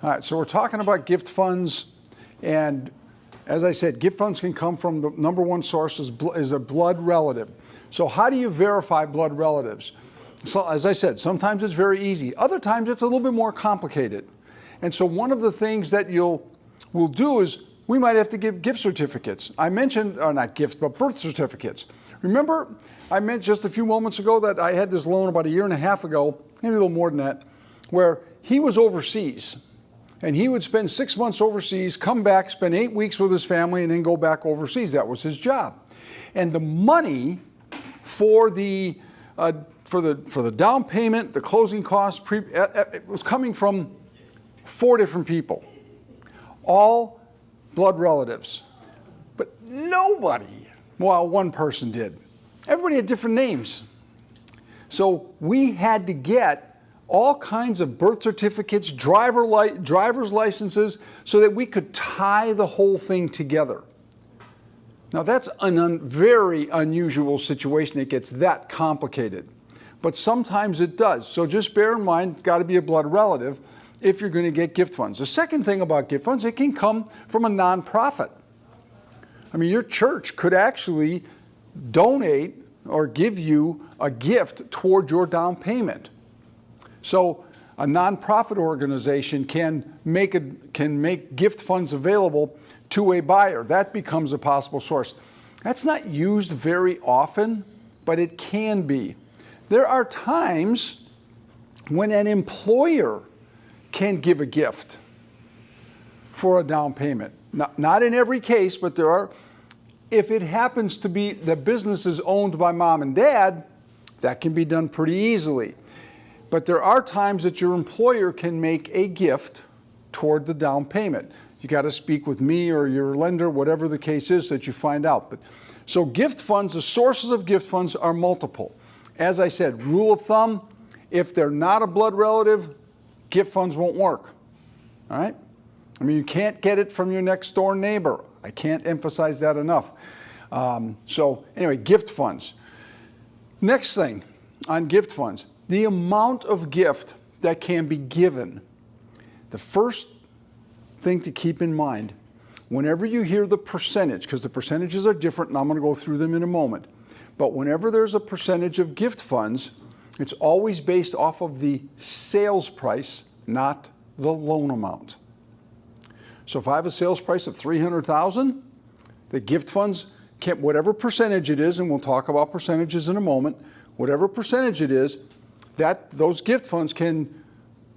All right, so we're talking about gift funds, and as I said, gift funds can come from the number one source is a blood relative. So how do you verify blood relatives? So as I said, sometimes it's very easy. Other times it's a little bit more complicated. And so one of the things that we'll do is we might have to give gift certificates. I mentioned, or not gifts, but birth certificates. Remember, I mentioned just a few moments ago that I had this loan about a year and a half ago, maybe a little more than that, where he was overseas. And he would spend 6 months overseas, come back, spend 8 weeks with his family, and then go back overseas. That was his job. And the money for the down payment, the closing costs, it was coming from 4 different people, all blood relatives. But nobody, well, one person did. Everybody had different names. So we had to get all kinds of birth certificates, driver's licenses, so that we could tie the whole thing together. Now that's a very unusual situation. It gets that complicated. But sometimes it does. So just bear in mind, it's got to be a blood relative if you're going to get gift funds. The second thing about gift funds, it can come from a nonprofit. I mean, your church could actually donate or give you a gift toward your down payment. So a nonprofit organization can make gift funds available to a buyer. That becomes a possible source. That's not used very often, but it can be. There are times when an employer can give a gift for a down payment. Not in every case, but there are. If it happens to be the business is owned by mom and dad, that can be done pretty easily. But there are times that your employer can make a gift toward the down payment. You got to speak with me or your lender, whatever the case is that you find out. But so gift funds, the sources of gift funds are multiple. As I said, rule of thumb, if they're not a blood relative, gift funds won't work. All right? I mean, you can't get it from your next door neighbor. I can't emphasize that enough. So anyway, gift funds. Next thing on gift funds, the amount of gift that can be given. The first thing to keep in mind, whenever you hear the percentage, because the percentages are different, and I'm going to go through them in a moment, but whenever there's a percentage of gift funds, it's always based off of the sales price, not the loan amount. So if I have a sales price of $300,000, the gift funds can, whatever percentage it is, and we'll talk about percentages in a moment, whatever percentage it is, that those gift funds can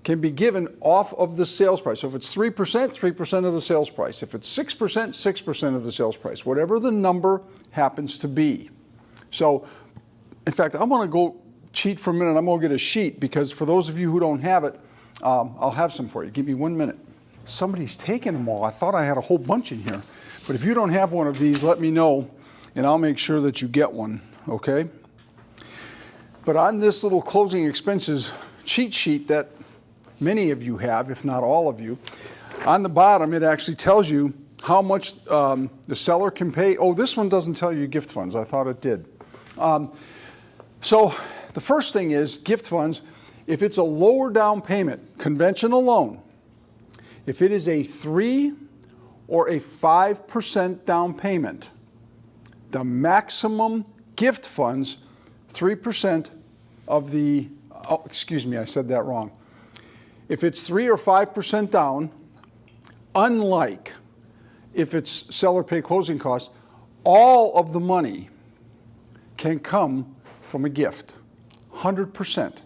be given off of the sales price. So if it's 3%, 3% of the sales price. If it's 6%, 6% of the sales price, whatever the number happens to be. So, in fact, I'm going to go cheat for a minute. I'm going to get a sheet because for those of you who don't have it, I'll have some for you. Give me 1 minute. Somebody's taken them all. I thought I had a whole bunch in here. But if you don't have one of these, let me know, and I'll make sure that you get one, okay? But on this little closing expenses cheat sheet that many of you have, if not all of you, on the bottom it actually tells you how much the seller can pay. Oh, this one doesn't tell you gift funds. I thought it did. So the first thing is gift funds. If it's a lower down payment, conventional loan, if it is a 3 or a 5% down payment, the maximum gift funds, 3% of the, oh, excuse me, I said that wrong. If it's 3 or 5% down, unlike if it's seller pay closing costs, all of the money can come from a gift, 100%.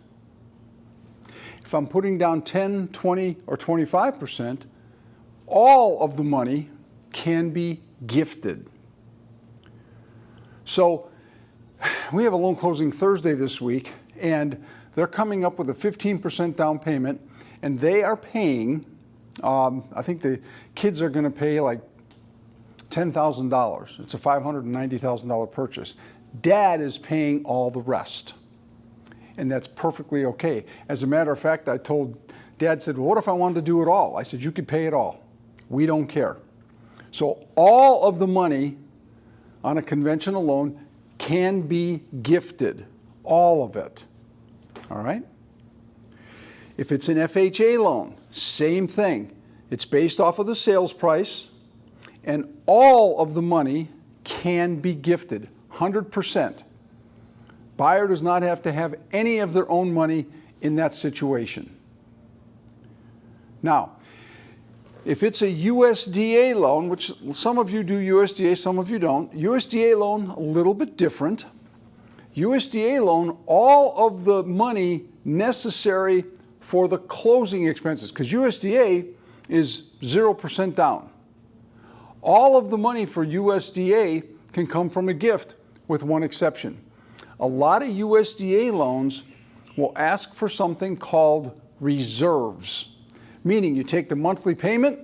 If I'm putting down 10, 20, or 25%, all of the money can be gifted. So we have a loan closing Thursday this week, and they're coming up with a 15% down payment, and they are paying, I think the kids are going to pay like $10,000. It's a $590,000 purchase. Dad is paying all the rest, and that's perfectly okay. As a matter of fact, I told Dad, said, well, what if I wanted to do it all? I said, you could pay it all. We don't care. So all of the money on a conventional loan can be gifted, all of it. All right? If it's an FHA loan, same thing. It's based off of the sales price, and all of the money can be gifted, 100%. Buyer does not have to have any of their own money in that situation. Now, if it's a USDA loan, which some of you do USDA, some of you don't, USDA loan, a little bit different. USDA loan, all of the money necessary for the closing expenses, because USDA is 0% down. All of the money for USDA can come from a gift, with one exception. A lot of USDA loans will ask for something called reserves, meaning you take the monthly payment,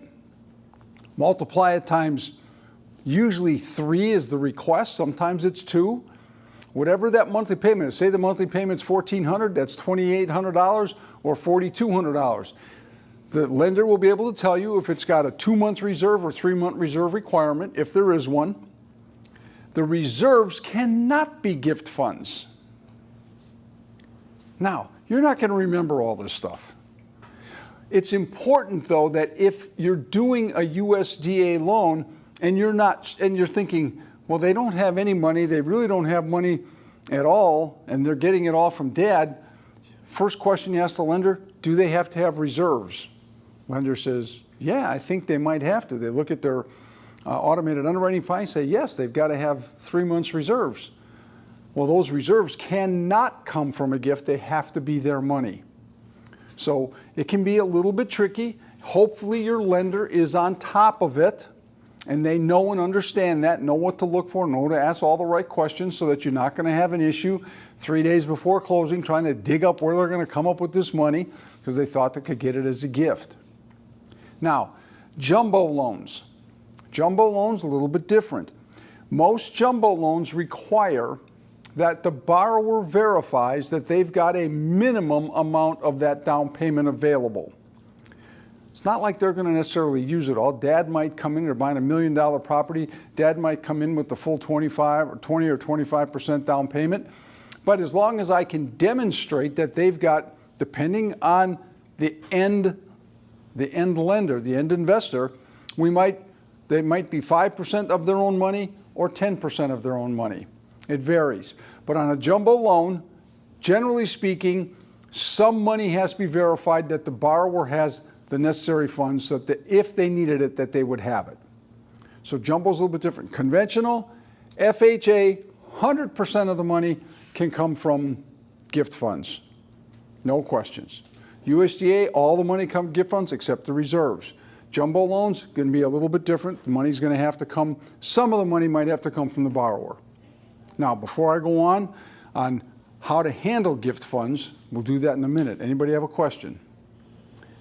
multiply it times usually 3 is the request, sometimes it's 2. Whatever that monthly payment is, say the monthly payment's $1,400, that's $2,800 or $4,200. The lender will be able to tell you if it's got a 2-month reserve or 3-month reserve requirement, if there is one. The reserves cannot be gift funds. Now, you're not going to remember all this stuff. It's important, though, that if you're doing a USDA loan and you're thinking, well, they don't have any money, they really don't have money at all, and they're getting it all from dad, first question you ask the lender, do they have to have reserves? Lender says, yeah, I think they might have to. They look at their automated underwriting file, say, yes, they've got to have 3 months reserves. Well, those reserves cannot come from a gift. They have to be their money. So it can be a little bit tricky. Hopefully your lender is on top of it, and they know and understand that, know what to look for, know to ask all the right questions so that you're not going to have an issue 3 days before closing trying to dig up where they're going to come up with this money because they thought they could get it as a gift. Now, jumbo loans. Jumbo loans, a little bit different. Most jumbo loans require that the borrower verifies that they've got a minimum amount of that down payment available. It's not like they're going to necessarily use it all. Dad might come in, they're buying $1 million property. Dad might come in with the full 25 or 20 or 25% down payment. But as long as I can demonstrate that they've got, depending on the end lender, the end investor, they might be 5% of their own money or 10% of their own money. It varies. But on a jumbo loan, generally speaking, some money has to be verified that the borrower has the necessary funds so that if they needed it, that they would have it. So jumbo's a little bit different. Conventional, FHA, 100% of the money can come from gift funds. No questions. USDA, all the money comes gift funds except the reserves. Jumbo loans, going to be a little bit different. The money's going to have to come, some of the money might have to come from the borrower. Now, before I go on how to handle gift funds, we'll do that in a minute. Anybody have a question?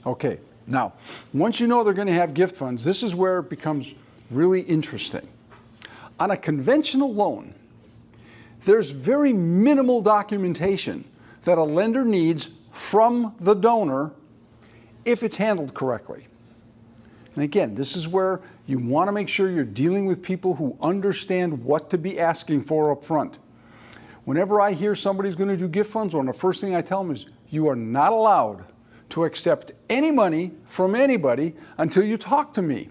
Okay, now, once you know they're going to have gift funds, this is where it becomes really interesting. On a conventional loan, there's very minimal documentation that a lender needs from the donor if it's handled correctly. And again, this is where you want to make sure you're dealing with people who understand what to be asking for up front. Whenever I hear somebody's going to do gift funds, one of the first thing I tell them is, you are not allowed to accept any money from anybody until you talk to me.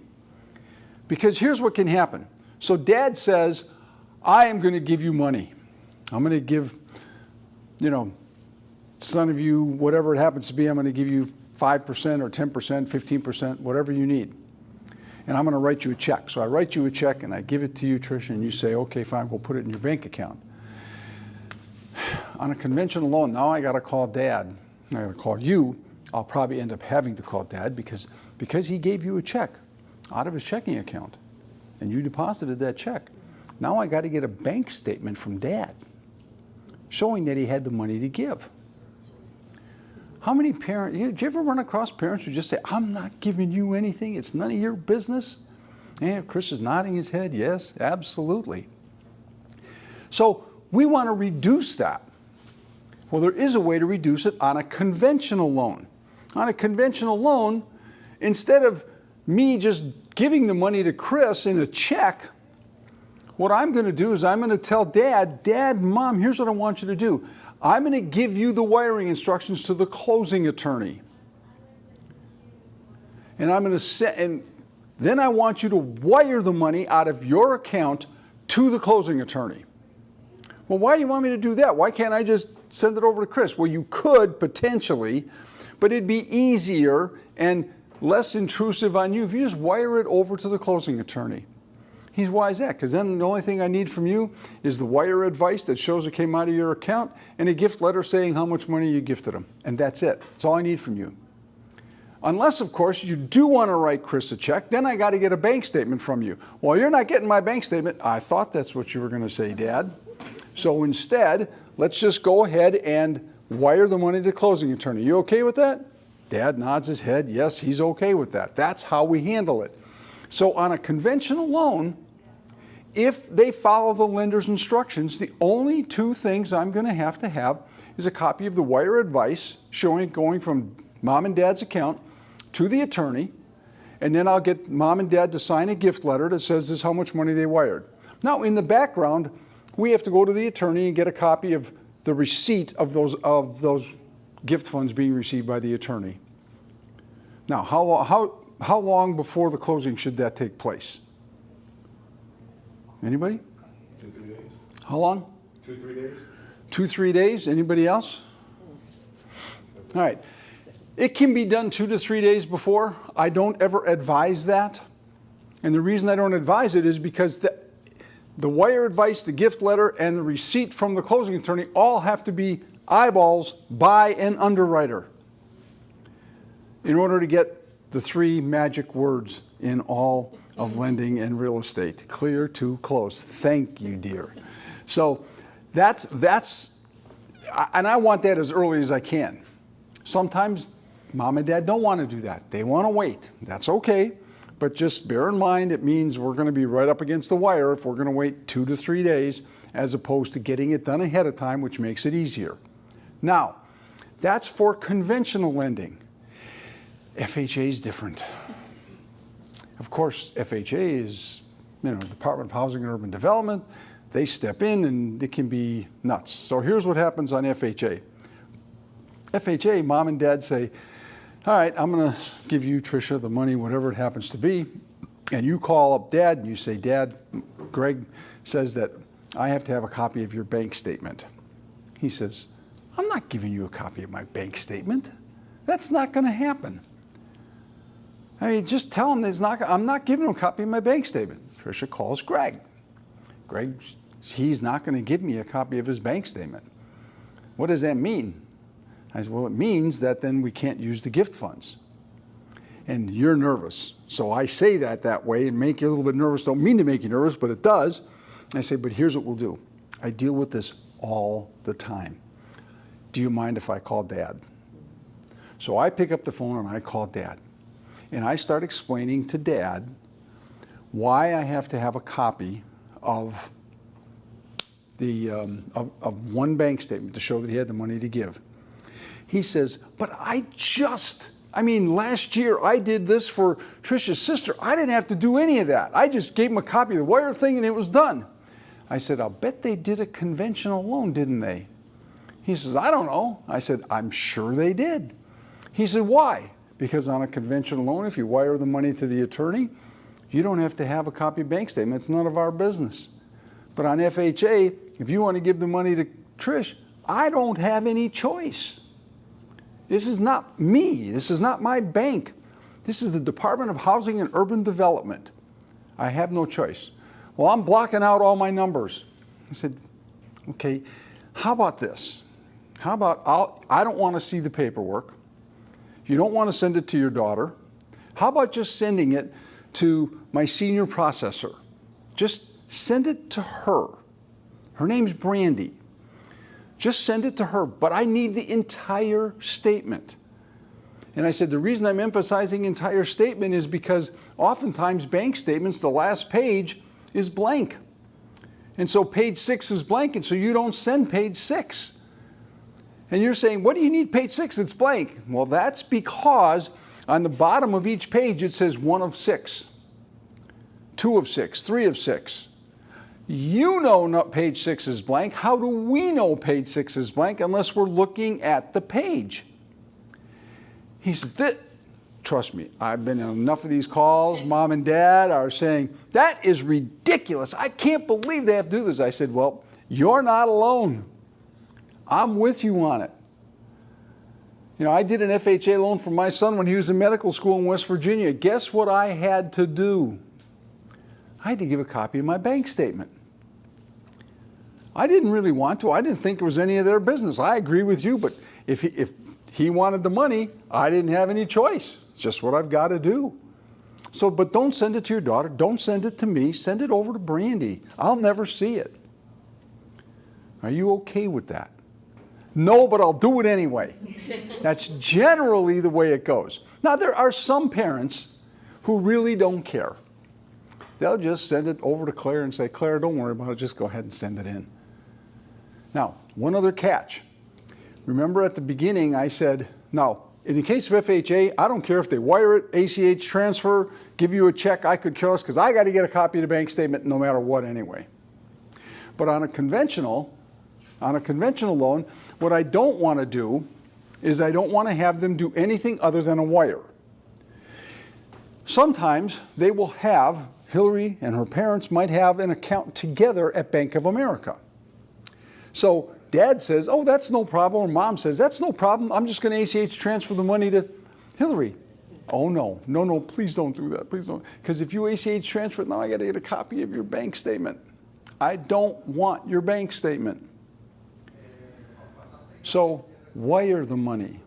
Because here's what can happen. So dad says, I am going to give you money. I'm going to give, son of you, whatever it happens to be, I'm going to give you 5% or 10%, 15%, whatever you need. And I'm going to write you a check. So I write you a check and I give it to you, Tricia, and you say, okay, fine, we'll put it in your bank account. On a conventional loan, now I got to call dad. I got to call you. I'll probably end up having to call dad because he gave you a check out of his checking account and you deposited that check. Now I got to get a bank statement from dad showing that he had the money to give. How many parents, did you ever run across parents who just say, I'm not giving you anything, it's none of your business? And Chris is nodding his head, yes, absolutely. So we want to reduce that. Well, there is a way to reduce it on a conventional loan. On a conventional loan, instead of me just giving the money to Chris in a check, what I'm going to do is I'm going to tell Dad, Mom, here's what I want you to do. I'm going to give you the wiring instructions to the closing attorney. and I'm going to send, and then I want you to wire the money out of your account to the closing attorney. Well, why do you want me to do that? Why can't I just send it over to Chris? Well, you could potentially, but it'd be easier and less intrusive on you if you just wire it over to the closing attorney. Why is that? Because then the only thing I need from you is the wire advice that shows it came out of your account and a gift letter saying how much money you gifted them. And that's it. That's all I need from you. Unless, of course, you do want to write Chris a check, then I got to get a bank statement from you. Well, you're not getting my bank statement. I thought that's what you were going to say, Dad. So instead, let's just go ahead and wire the money to the closing attorney. You okay with that? Dad nods his head. Yes, he's okay with that. That's how we handle it. So on a conventional loan, if they follow the lender's instructions, the only two things I'm going to have is a copy of the wire advice showing it going from mom and dad's account to the attorney, and then I'll get mom and dad to sign a gift letter that says this is how much money they wired. Now, in the background, we have to go to the attorney and get a copy of the receipt of those gift funds being received by the attorney. Now, how long before the closing should that take place? Anybody? 2-3 days. How long? 2-3 days. 2-3 days. Anybody else? All right. It can be done 2 to 3 days before. I don't ever advise that. And the reason I don't advise it is because the wire advice, the gift letter, and the receipt from the closing attorney all have to be eyeballs by an underwriter in order to get the 3 magic words in all of lending and real estate. Clear to close. Thank you, dear. So that's, and I want that as early as I can. Sometimes mom and dad don't want to do that. They want to wait. That's okay. But just bear in mind, it means we're going to be right up against the wire if we're going to wait 2 to 3 days, as opposed to getting it done ahead of time, which makes it easier. Now, that's for conventional lending. FHA is different. Of course, FHA is, Department of Housing and Urban Development. They step in and it can be nuts. So here's what happens on FHA. FHA, mom and dad say, all right, I'm going to give you, Tricia, the money, whatever it happens to be. And you call up Dad and you say, Dad, Greg says that I have to have a copy of your bank statement. He says, I'm not giving you a copy of my bank statement. That's not going to happen. I mean, just tell him I'm not giving him a copy of my bank statement. Tricia calls Greg. Greg, he's not going to give me a copy of his bank statement. What does that mean? I said, well, it means that then we can't use the gift funds. And you're nervous. So I say that way and make you a little bit nervous. Don't mean to make you nervous, but it does. And I say, but here's what we'll do. I deal with this all the time. Do you mind if I call Dad? So I pick up the phone and I call Dad. And I start explaining to Dad why I have to have a copy of of one bank statement to show that he had the money to give. He says, but last year I did this for Tricia's sister. I didn't have to do any of that. I just gave him a copy of the wire thing and it was done. I said, I'll bet they did a conventional loan, didn't they? He says, I don't know. I said, I'm sure they did. He said, why? Because on a conventional loan, if you wire the money to the attorney, you don't have to have a copy of bank statement. It's none of our business. But on FHA, if you want to give the money to Trish, I don't have any choice. This is not me. This is not my bank. This is the Department of Housing and Urban Development. I have no choice. Well, I'm blocking out all my numbers. I said, okay, how about this? How about I don't want to see the paperwork. You don't want to send it to your daughter. How about just sending it to my senior processor? Just send it to her. Her name's Brandy. Just send it to her, but I need the entire statement. And I said, the reason I'm emphasizing entire statement is because oftentimes bank statements, the last page is blank. And so page 6 is blank, and so you don't send page 6. And you're saying, what do you need page 6 that's blank? Well, that's because on the bottom of each page it says 1 of 6, 2 of 6, 3 of 6. You know not page 6 is blank. How do we know page 6 is blank unless we're looking at the page? He said, trust me, I've been in enough of these calls. Mom and dad are saying, that is ridiculous. I can't believe they have to do this. I said, well, you're not alone. I'm with you on it. You know, I did an FHA loan for my son when he was in medical school in West Virginia. Guess what I had to do? I had to give a copy of my bank statement. I didn't really want to. I didn't think it was any of their business. I agree with you, but if he wanted the money, I didn't have any choice. It's just what I've got to do. So, but don't send it to your daughter. Don't send it to me. Send it over to Brandy. I'll never see it. Are you okay with that? No, but I'll do it anyway. That's generally the way it goes. Now, there are some parents who really don't care. They'll just send it over to Claire and say, Claire, don't worry about it. Just go ahead and send it in. Now, one other catch. Remember at the beginning I said, now, in the case of FHA, I don't care if they wire it, ACH transfer, give you a check, I could care less because I got to get a copy of the bank statement no matter what anyway. But on a conventional loan, what I don't want to do is I don't want to have them do anything other than a wire. Sometimes they will have, Hillary and her parents might have an account together at Bank of America. So dad says, oh, that's no problem, or mom says, that's no problem, I'm just going to ACH transfer the money to Hillary. Oh, no, please don't do that, please don't. Because if you ACH transfer it, now I got to get a copy of your bank statement. I don't want your bank statement. So wire the money.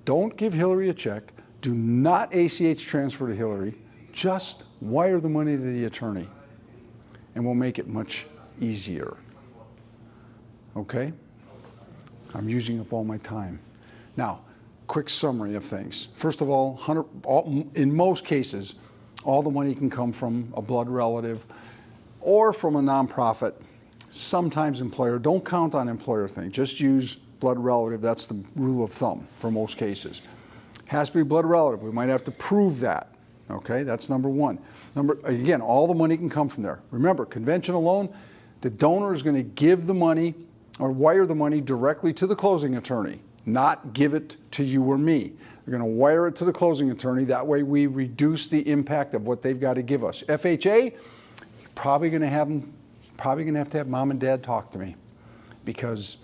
Don't give Hillary a check. Do not ACH transfer to Hillary. Just wire the money to the attorney. And we'll make it much easier. Okay? I'm using up all my time. Now, quick summary of things. First of all, in most cases, all the money can come from a blood relative or from a nonprofit. Sometimes employer. Don't count on employer thing. Just use blood relative. That's the rule of thumb for most cases. Has to be blood relative. We might have to prove that. Okay, that's number one. Again, all the money can come from there. Remember, conventional loan, the donor is going to give the money or wire the money directly to the closing attorney, not give it to you or me. They're going to wire it to the closing attorney. That way we reduce the impact of what they've got to give us. FHA, probably going to have to have mom and dad talk to me, because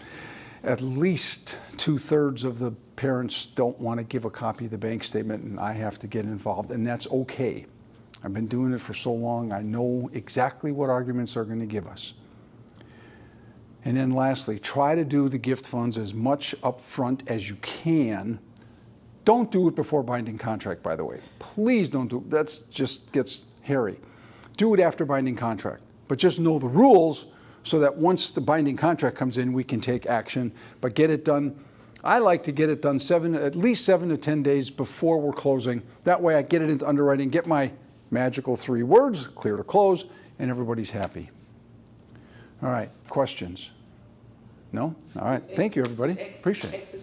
at least 2/3 of the parents don't want to give a copy of the bank statement, and I have to get involved, and that's okay. I've been doing it for so long, I know exactly what arguments they're going to give us. And then lastly, try to do the gift funds as much upfront as you can. Don't do it before binding contract, by the way. Please don't do it. That just gets hairy. Do it after binding contract, but just know the rules so that once the binding contract comes in, we can take action, but get it done. I like to get it done at least 7 to 10 days before we're closing. That way I get it into underwriting, get my magical 3 words, clear to close, and everybody's happy. All right, questions? No? All right, thank you, everybody. Appreciate it.